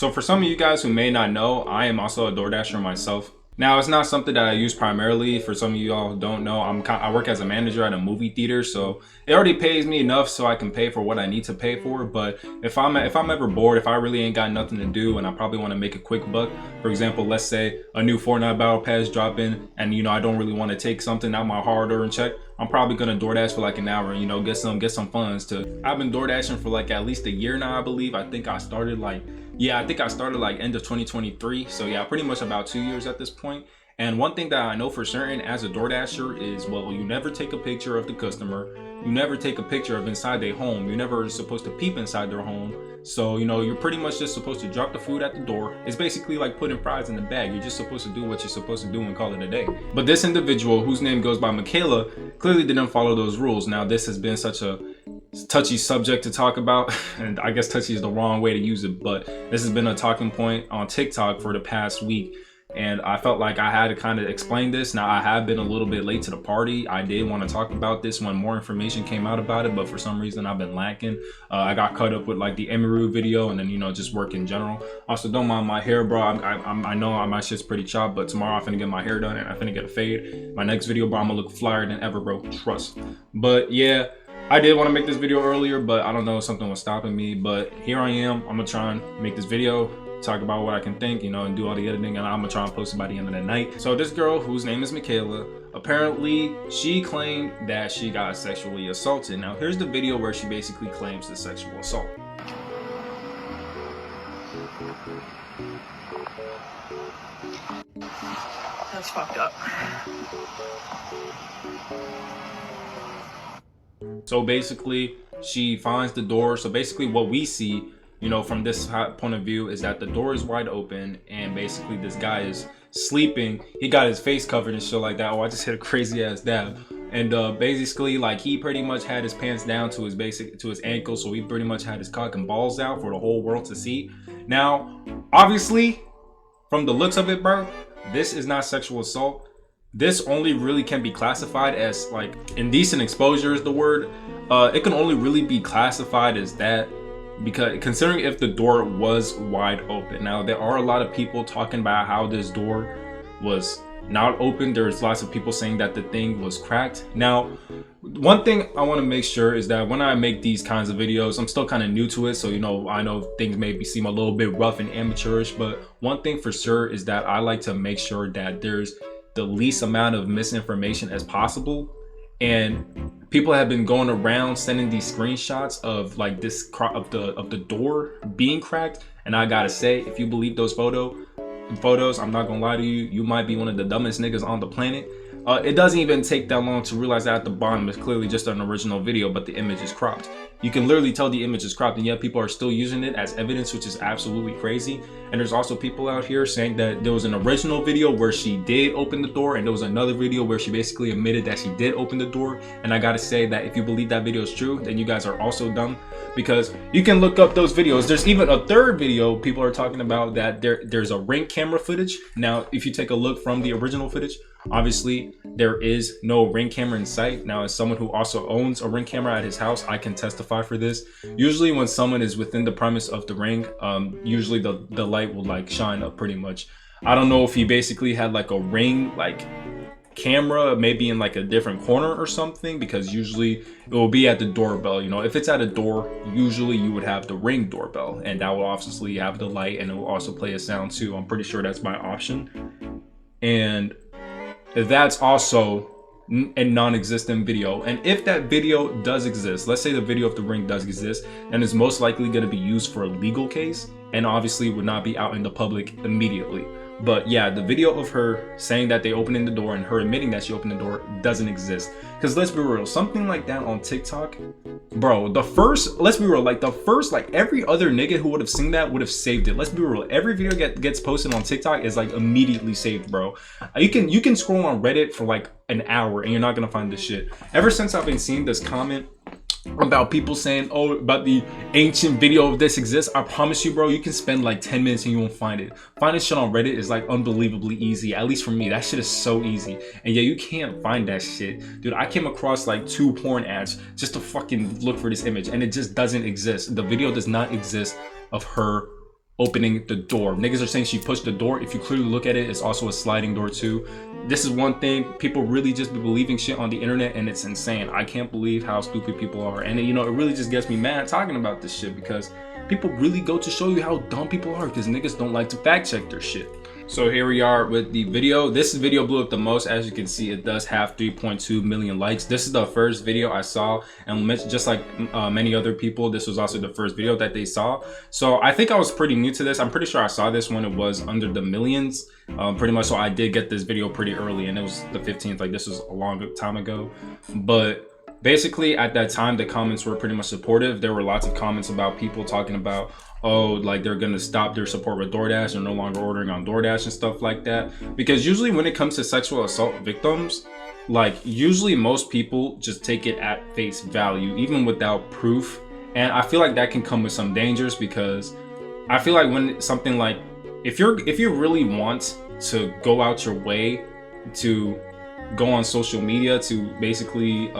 So for some of you guys who may not know, I am also a DoorDasher myself. Now, it's not something that I use primarily. For some of you all who don't know, I work as a manager at a movie theater, so it already pays me enough so I can pay for what I need to pay for. But if I'm ever bored, if I really ain't got nothing to do and I probably want to make a quick buck, for example, let's say a new Fortnite Battle Pass drop in, and I don't really want to take something out my hard-earned check, I'm probably gonna DoorDash for like an hour, get some funds to. I've been DoorDashing for like at least a year now, I believe. I think I started like end of 2023. So yeah, pretty much about 2 years at this point. And one thing that I know for certain as a DoorDasher is, well, you never take a picture of the customer. You never take a picture of inside their home. You're never supposed to peep inside their home. So, you're pretty much just supposed to drop the food at the door. It's basically like putting fries in the bag. You're just supposed to do what you're supposed to do and call it a day. But this individual, whose name goes by Michaela, clearly didn't follow those rules. Now, this has been such a touchy subject to talk about, and I guess touchy is the wrong way to use it, but this has been a talking point on TikTok for the past week. And I felt like I had to kind of explain this. Now, I have been a little bit late to the party. I did want to talk about this when more information came out about it, but for some reason I've been lacking. I got caught up with like the Emiru video and then, just work in general. Also, don't mind my hair, bro. I know my shit's pretty chopped, but tomorrow I'm finna get my hair done and I'm finna get a fade. My next video, bro, I'm gonna look flyer than ever, bro. Trust. But yeah, I did want to make this video earlier, but I don't know, something was stopping me. But here I am. I'm gonna try and make this video, talk about what I can think, and do all the editing, and I'm gonna try and post it by the end of the night. So this girl, whose name is Michaela, apparently she claimed that she got sexually assaulted. Now here's the video where she basically claims the sexual assault. That's fucked up. So basically she finds the door. So basically what we see, from this point of view, is that the door is wide open and basically this guy is sleeping. He got his face covered and shit like that. Oh, I just hit a crazy ass dab. And basically, like, he pretty much had his pants down to his ankles, so he pretty much had his cock and balls out for the whole world to see. Now, obviously, from the looks of it, bro, this is not sexual assault. This only really can be classified as like indecent exposure is the word. It can only really be classified as that, because considering if the door was wide open. Now, there are a lot of people talking about how this door was not open. There's lots of people saying that the thing was cracked. Now, one thing I want to make sure is that when I make these kinds of videos, I'm still kind of new to it, so I know things maybe seem a little bit rough and amateurish, but one thing for sure is that I like to make sure that there's the least amount of misinformation as possible. And people have been going around sending these screenshots of like this of the door being cracked, and I gotta say, if you believe those photos, I'm not gonna lie to you, you might be one of the dumbest niggas on the planet. It doesn't even take that long to realize that at the bottom is clearly just an original video, but the image is cropped. You can literally tell the image is cropped, and yet people are still using it as evidence, which is absolutely crazy. And there's also people out here saying that there was an original video where she did open the door, and there was another video where she basically admitted that she did open the door. And I gotta say that if you believe that video is true, then you guys are also dumb, because you can look up those videos. There's even a third video people are talking about that there's a Ring camera footage. Now, if you take a look from the original footage, obviously there is no Ring camera in sight. Now, as someone who also owns a Ring camera at his house, I can testify for this. Usually when someone is within the premise of the Ring, usually the light will like shine up pretty much. I don't know if he basically had like a Ring like camera maybe in like a different corner or something, because usually it will be at the doorbell. If it's at a door, usually you would have the Ring doorbell, and that will obviously have the light, and it will also play a sound too. I'm pretty sure that's my option. And that's also a non-existent video. And if that video does exist, let's say the video of the Ring does exist, and is most likely going to be used for a legal case, and obviously would not be out in the public immediately. But yeah, the video of her saying that they opened in the door and her admitting that she opened the door doesn't exist. Because let's be real, something like that on TikTok, bro, let's be real, like every other nigga who would have seen that would have saved it. Let's be real, every video gets posted on TikTok is like immediately saved, bro. You can scroll on Reddit for like an hour and you're not gonna find this shit. Ever since I've been seeing this comment about people saying, oh, about the ancient video of this exists, I promise you, bro, you can spend like 10 minutes and you won't find it. Finding shit on Reddit is like unbelievably easy, at least for me. That shit is so easy. And yeah, you can't find that shit. Dude, I came across like 2 porn ads just to fucking look for this image, and it just doesn't exist. The video does not exist of her opening the door. Niggas are saying she pushed the door. If you clearly look at it, it's also a sliding door too. This is one thing, people really just be believing shit on the internet, and it's insane. I can't believe how stupid people are. And you know, it really just gets me mad talking about this shit, because people really go to show you how dumb people are, because niggas don't like to fact check their shit. So here we are with the video. This video blew up the most. As you can see, it does have 3.2 million likes. This is the first video I saw, and just like many other people, this was also the first video that they saw. So I think I was pretty new to this. I'm pretty sure I saw this when it was under the millions, pretty much. So I did get this video pretty early, and it was the 15th. Like, this was a long time ago. But basically at that time, the comments were pretty much supportive. There were lots of comments about people talking about, oh, like they're gonna stop their support with DoorDash, they're no longer ordering on DoorDash and stuff like that. Because usually when it comes to sexual assault victims, like usually most people just take it at face value, even without proof. And I feel like that can come with some dangers, because I feel like when something like, if you really want to go out your way to go on social media to basically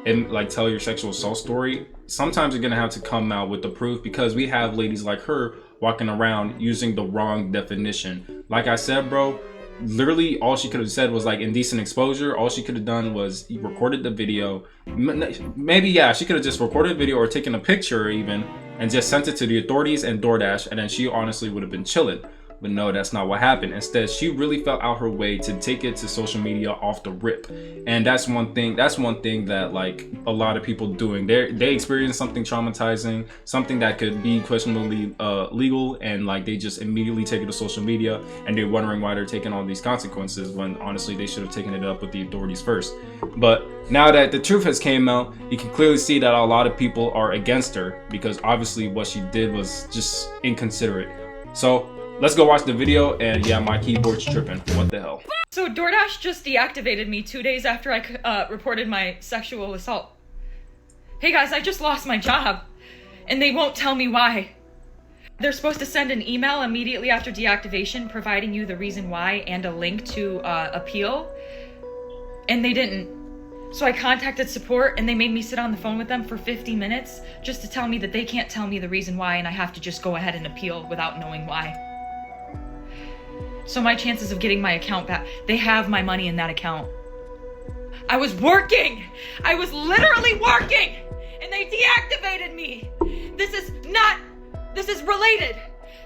and like tell your sexual assault story, sometimes you're gonna have to come out with the proof, because we have ladies like her walking around using the wrong definition. Like I said, bro, literally all she could have said was like indecent exposure. All she could have done was recorded the video. Maybe, yeah, she could have just recorded a video or taken a picture even and just sent it to the authorities and DoorDash, and then she honestly would have been chilling. But no, that's not what happened. Instead, she really felt out her way to take it to social media off the rip. And that's one thing that like a lot of people doing. They experience something traumatizing, something that could be questionably legal, and like they just immediately take it to social media, and they're wondering why they're taking all these consequences, when honestly they should have taken it up with the authorities first. But now that the truth has came out, you can clearly see that a lot of people are against her, because obviously what she did was just inconsiderate. So let's go watch the video. And yeah, my keyboard's tripping. What the hell? So DoorDash just deactivated me 2 days after I reported my sexual assault. Hey guys, I just lost my job, and they won't tell me why. They're supposed to send an email immediately after deactivation providing you the reason why and a link to appeal, and they didn't. So I contacted support, and they made me sit on the phone with them for 50 minutes just to tell me that they can't tell me the reason why, and I have to just go ahead and appeal without knowing why. So my chances of getting my account back, they have my money in that account. I was working! I was literally working! And they deactivated me! This is related.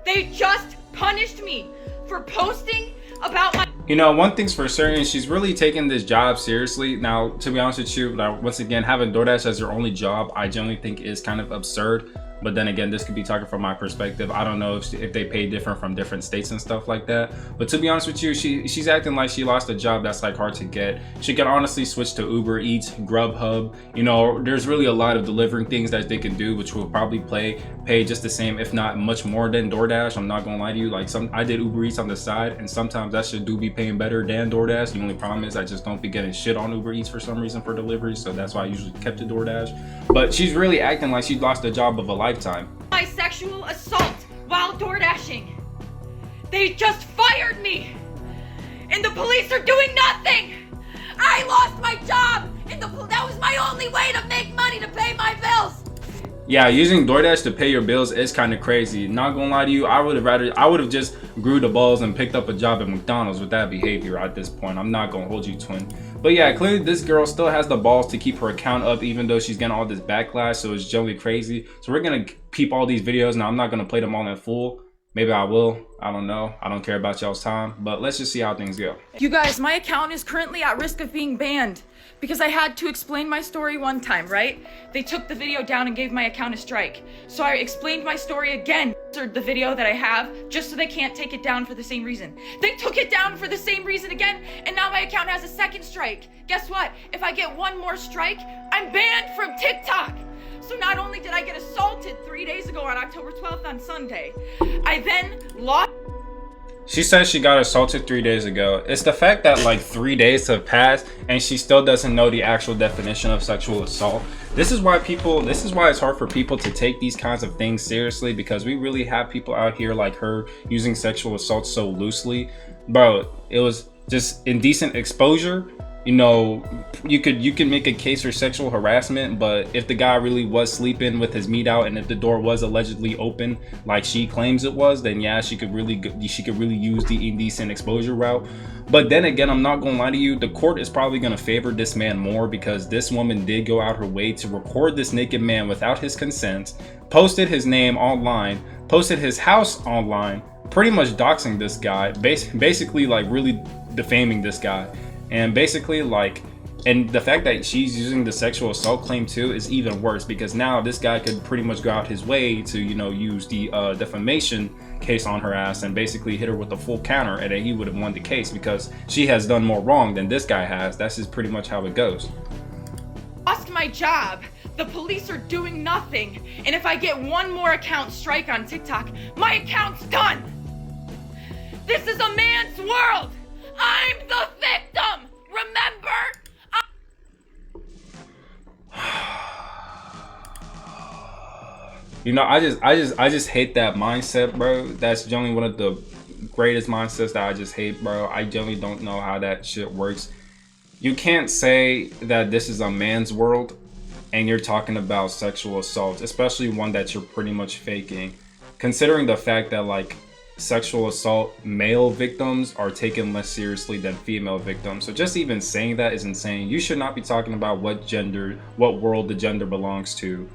They just punished me for posting about my... You know, one thing's for certain, she's really taking this job seriously. Now, to be honest with you, like, once again, having DoorDash as your only job, I generally think is kind of absurd. But then again, this could be talking from my perspective. I don't know if they pay different from different states and stuff like that. But to be honest with you, she's acting like she lost a job that's like hard to get. She can honestly switch to Uber Eats, Grubhub. You know, there's really a lot of delivering things that they can do, which will probably pay just the same, if not much more than DoorDash. I'm not gonna lie to you. Like, I did Uber Eats on the side, and sometimes that shit do be paying better than DoorDash. The only problem is I just don't be getting shit on Uber Eats for some reason for delivery, so that's why I usually kept it DoorDash. But she's really acting like she lost the job of a lifetime. My sexual assault while door dashing. They just fired me, and the police are doing nothing. I lost my job, and that was my only way to make money to pay my bills. Yeah, using DoorDash to pay your bills is kind of crazy. Not gonna lie to you, I would have just grew the balls and picked up a job at McDonald's with that behavior at this point. I'm not gonna hold you, twin. But yeah, clearly this girl still has the balls to keep her account up, even though she's getting all this backlash, so it's generally crazy. So we're gonna peep all these videos. Now, I'm not gonna play them all in full. Maybe I will. I don't know. I don't care about y'all's time, but let's just see how things go. You guys, my account is currently at risk of being banned because I had to explain my story one time, right? They took the video down and gave my account a strike. So I explained my story again, the video that I have, just so they can't take it down for the same reason. They took it down for the same reason again, and now my account has a second strike. Guess what? If I get one more strike, I'm banned from TikTok. So not only did I get assaulted 3 days ago on October 12th on Sunday, I then lost... She says she got assaulted 3 days ago. It's the fact that like 3 days have passed and she still doesn't know the actual definition of sexual assault. This is why it's hard for people to take these kinds of things seriously, because we really have people out here like her using sexual assault so loosely. Bro, it was just indecent exposure. you know, you can make a case for sexual harassment, but if the guy really was sleeping with his meat out and if the door was allegedly open like she claims it was, then yeah, she could really use the indecent exposure route. But then again, I'm not gonna lie to you, the court is probably gonna favor this man more because this woman did go out her way to record this naked man without his consent, posted his name online, posted his house online, pretty much doxing this guy, basically like really defaming this guy. And basically like, and the fact that she's using the sexual assault claim too is even worse, because now this guy could pretty much go out his way to, you know, use the defamation case on her ass and basically hit her with a full counter, and then he would have won the case because she has done more wrong than this guy has. That's just pretty much how it goes. Lost my job. The police are doing nothing. And if I get one more account strike on TikTok, my account's done. This is a man's world. I'm the victim. Remember? You know, I just hate that mindset, bro. That's generally one of the greatest mindsets that I just hate, bro. I generally don't know how that shit works. You can't say that this is a man's world and you're talking about sexual assault, especially one that you're pretty much faking, considering the fact that like sexual assault male victims are taken less seriously than female victims. So just even saying that is insane. You should not be talking about what world the gender belongs to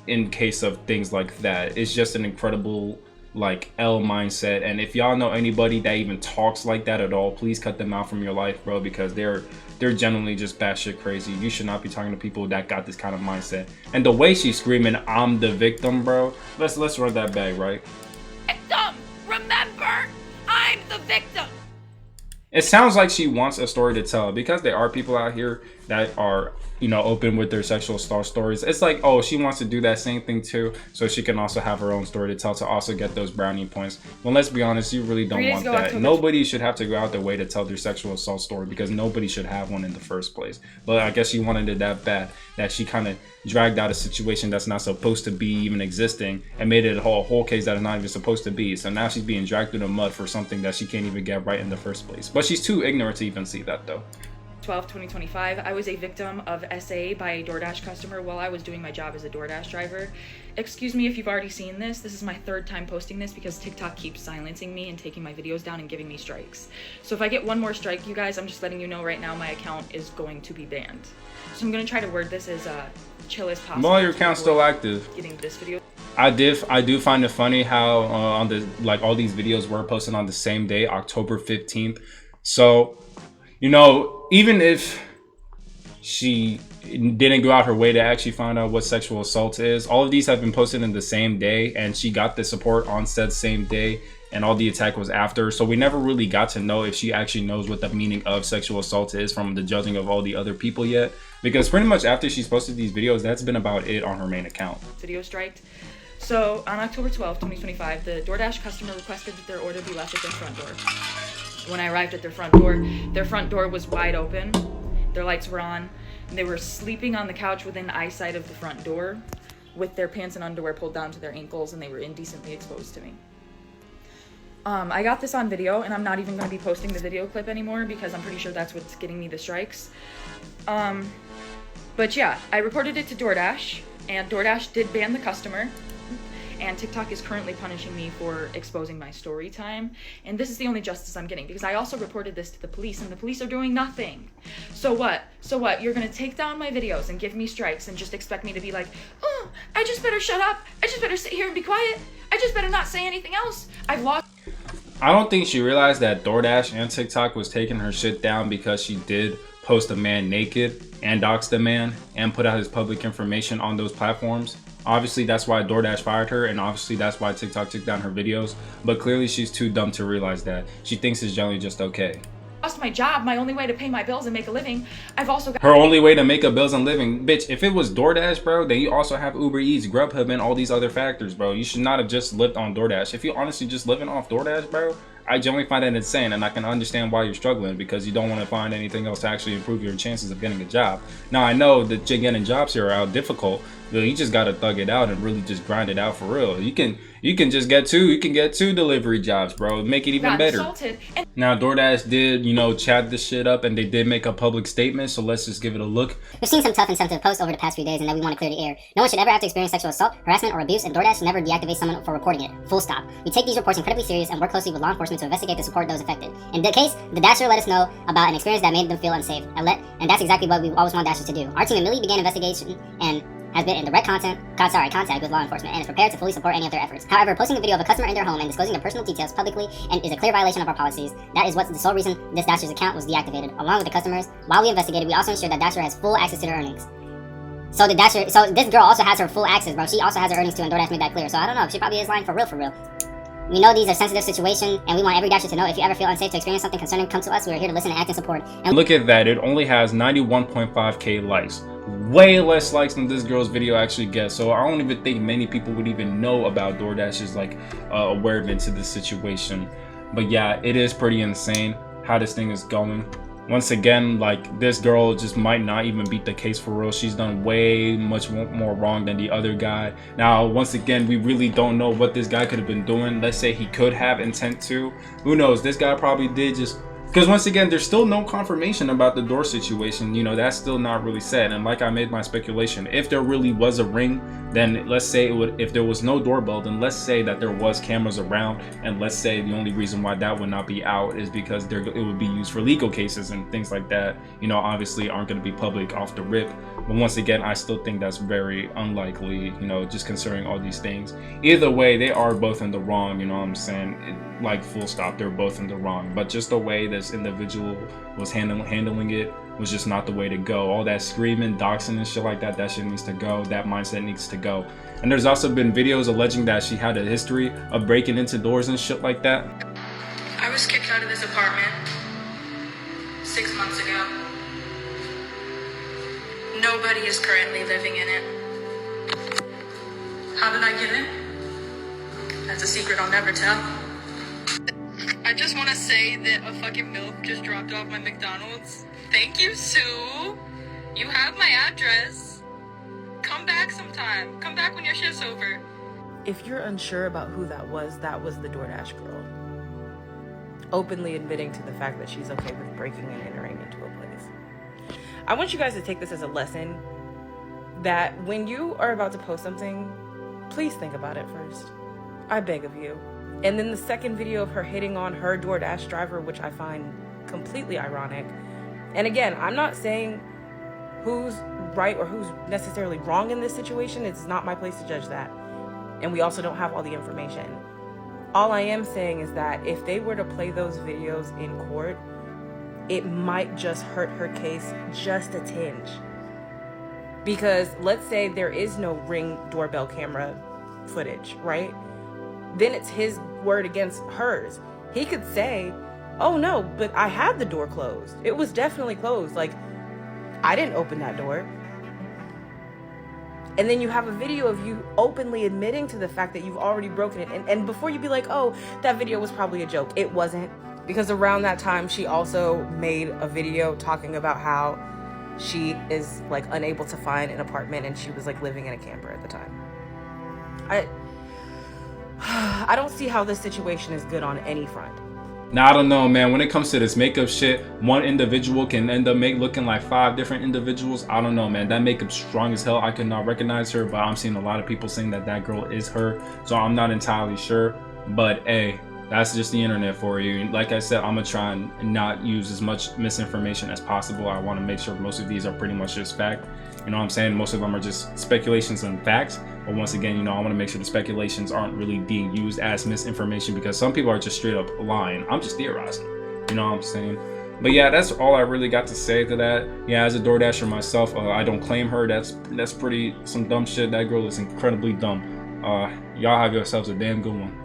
in case of things like that. It's just an incredible like L mindset, and if y'all know anybody that even talks like that at all, please cut them out from your life, bro, because they're generally just batshit crazy. You should not be talking to people that got this kind of mindset. And the way she's screaming, "I'm the victim," bro. Let's run that back, right? Victim! Remember, I'm the victim. It sounds like she wants a story to tell, because there are people out here that are, you know, open with their sexual assault stories. It's like, oh, she wants to do that same thing too, so she can also have her own story to tell to also get those brownie points. Well, let's be honest, you really don't want that. Nobody should have to go out their way to tell their sexual assault story, because nobody should have one in the first place. But I guess she wanted it that bad that she kind of dragged out a situation that's not supposed to be even existing and made it a whole case that is not even supposed to be. So now she's being dragged through the mud for something that she can't even get right in the first place. But she's too ignorant to even see that though. 2025, I was a victim of SA by a DoorDash customer while I was doing my job as a DoorDash driver. Excuse me if you've already seen this. This is my third time posting this because TikTok keeps silencing me and taking my videos down and giving me strikes. So if I get one more strike, you guys, I'm just letting you know right now my account is going to be banned. So I'm going to try to word this as chill as possible. Well, your account's still active. Getting this video. I do find it funny how on the like all these videos were posted on the same day, October 15th. So, you know, even if she didn't go out her way to actually find out what sexual assault is, all of these have been posted in the same day, and she got the support on said same day, and all the attack was after. So we never really got to know if she actually knows what the meaning of sexual assault is from the judging of all the other people yet, because pretty much after she's posted these videos, that's been about it on her main account. Video striked. So on October 12th, 2025, the DoorDash customer requested that their order be left at their front door. When I arrived at their front door was wide open, their lights were on, and they were sleeping on the couch within eyesight of the front door with their pants and underwear pulled down to their ankles, and they were indecently exposed to me. I got this on video, and I'm not even going to be posting the video clip anymore because I'm pretty sure that's what's getting me the strikes. But yeah, I reported it to DoorDash, and DoorDash did ban the customer. And TikTok is currently punishing me for exposing my story time. And this is the only justice I'm getting, because I also reported this to the police, and the police are doing nothing. So what? You're gonna take down my videos and give me strikes and just expect me to be like, oh, I just better shut up. I just better sit here and be quiet. I just better not say anything else. I've lost. I don't think she realized that DoorDash and TikTok was taking her shit down because she did post a man naked and dox the man and put out his public information on those platforms. Obviously, that's why DoorDash fired her, and obviously that's why TikTok took down her videos. But clearly, she's too dumb to realize that. She thinks it's generally just okay. Lost my job, my only way to pay my bills and make a living. I've also got her only way to make a bills and living. Bitch, if it was DoorDash, bro, then you also have Uber Eats, Grubhub, and all these other factors, bro. You should not have just lived on DoorDash. If you're honestly just living off DoorDash, bro, I generally find that insane, and I can understand why you're struggling, because you don't want to find anything else to actually improve your chances of getting a job. Now, I know that getting jobs here are difficult, but you just gotta thug it out and really just grind it out for real. You can You can just get two. You can get 2 delivery jobs, bro. Make it even got better. assaulted. And Now, DoorDash did, chat this shit up, and they did make a public statement, so let's just give it a look. We've seen some tough and sensitive posts over the past few days, and that we want to clear the air. No one should ever have to experience sexual assault, harassment, or abuse, and DoorDash should never deactivate someone for reporting it. Full stop. We take these reports incredibly serious and work closely with law enforcement to investigate to support those affected. In the case, the Dasher let us know about an experience that made them feel unsafe, and that's exactly what we always want Dashers to do. Our team immediately began investigation and has been in direct contact with law enforcement and is prepared to fully support any of their efforts. However, posting a video of a customer in their home and disclosing their personal details publicly is a clear violation of our policies. That is what's the sole reason this Dasher's account was deactivated. Along with the customers, while we investigated, we also ensured that Dasher has full access to their earnings. So this girl also has her full access, bro. She also has her earnings too, and DoorDash made that clear. So I don't know, she probably is lying for real. We know these are sensitive situations, and we want every Dasher to know if you ever feel unsafe to experience something concerning, come to us. We are here to listen and act in support. And Look at that, it only has 91.5k likes. Way less likes than this girl's video actually gets. So I don't even think many people would even know about DoorDash's awareness to this situation. But yeah, it is pretty insane how this thing is going. Once again, this girl just might not even beat the case for real. She's done way much more wrong than the other guy. Now, once again, we really don't know what this guy could have been doing. Let's say he could have intent to. Who knows? This guy probably did just... Because once again, there's still no confirmation about the door situation. That's still not really said. And like I made my speculation, if there really was a ring, then let's say if there was no doorbell, then let's say that there was cameras around, and let's say the only reason why that would not be out is because it would be used for legal cases and things like that. Obviously aren't going to be public off the rip. But once again, I still think that's very unlikely. Just considering all these things. Either way, they are both in the wrong. You know what I'm saying? Full stop, they're both in the wrong. But just the way this individual was handling it was just not the way to go. All that screaming, doxing and shit like that shit needs to go. That mindset needs to go. And there's also been videos alleging that she had a history of breaking into doors and shit like that. I was kicked out of this apartment 6 months ago. Nobody is currently living in it. How did I get in? That's a secret I'll never tell. I just want to say that a fucking milk just dropped off my McDonald's. Thank you, Sue. You have my address. Come back sometime. Come back when your shift's over. If you're unsure about who that was the DoorDash girl. Openly admitting to the fact that she's okay with breaking and entering into a place. I want you guys to take this as a lesson that when you are about to post something, please think about it first. I beg of you. And then the second video of her hitting on her DoorDash driver, which I find completely ironic. And again, I'm not saying who's right or who's necessarily wrong in this situation. It's not my place to judge that. And we also don't have all the information. All I am saying is that if they were to play those videos in court, it might just hurt her case just a tinge. Because let's say there is no Ring doorbell camera footage, right? Then it's his word against hers. He could say, oh no, but I had the door closed. It was definitely closed. I didn't open that door. And then you have a video of you openly admitting to the fact that you've already broken it. And before you be like, oh, that video was probably a joke. It wasn't. Because around that time, she also made a video talking about how she is unable to find an apartment and she was living in a camper at the time. I don't see how this situation is good on any front. Now, I don't know, man. When it comes to this makeup shit, one individual can end up looking like 5 different individuals. I don't know, man. That makeup's strong as hell. I could not recognize her, but I'm seeing a lot of people saying that girl is her. So I'm not entirely sure. But hey, that's just the internet for you. Like I said, I'm gonna try and not use as much misinformation as possible. I want to make sure most of these are pretty much just fact. You know what I'm saying? Most of them are just speculations and facts. But once again, I want to make sure the speculations aren't really being used as misinformation, because some people are just straight up lying. I'm just theorizing. You know what I'm saying? But yeah, that's all I really got to say to that. Yeah, as a DoorDasher myself, I don't claim her. That's pretty some dumb shit. That girl is incredibly dumb. Y'all have yourselves a damn good one.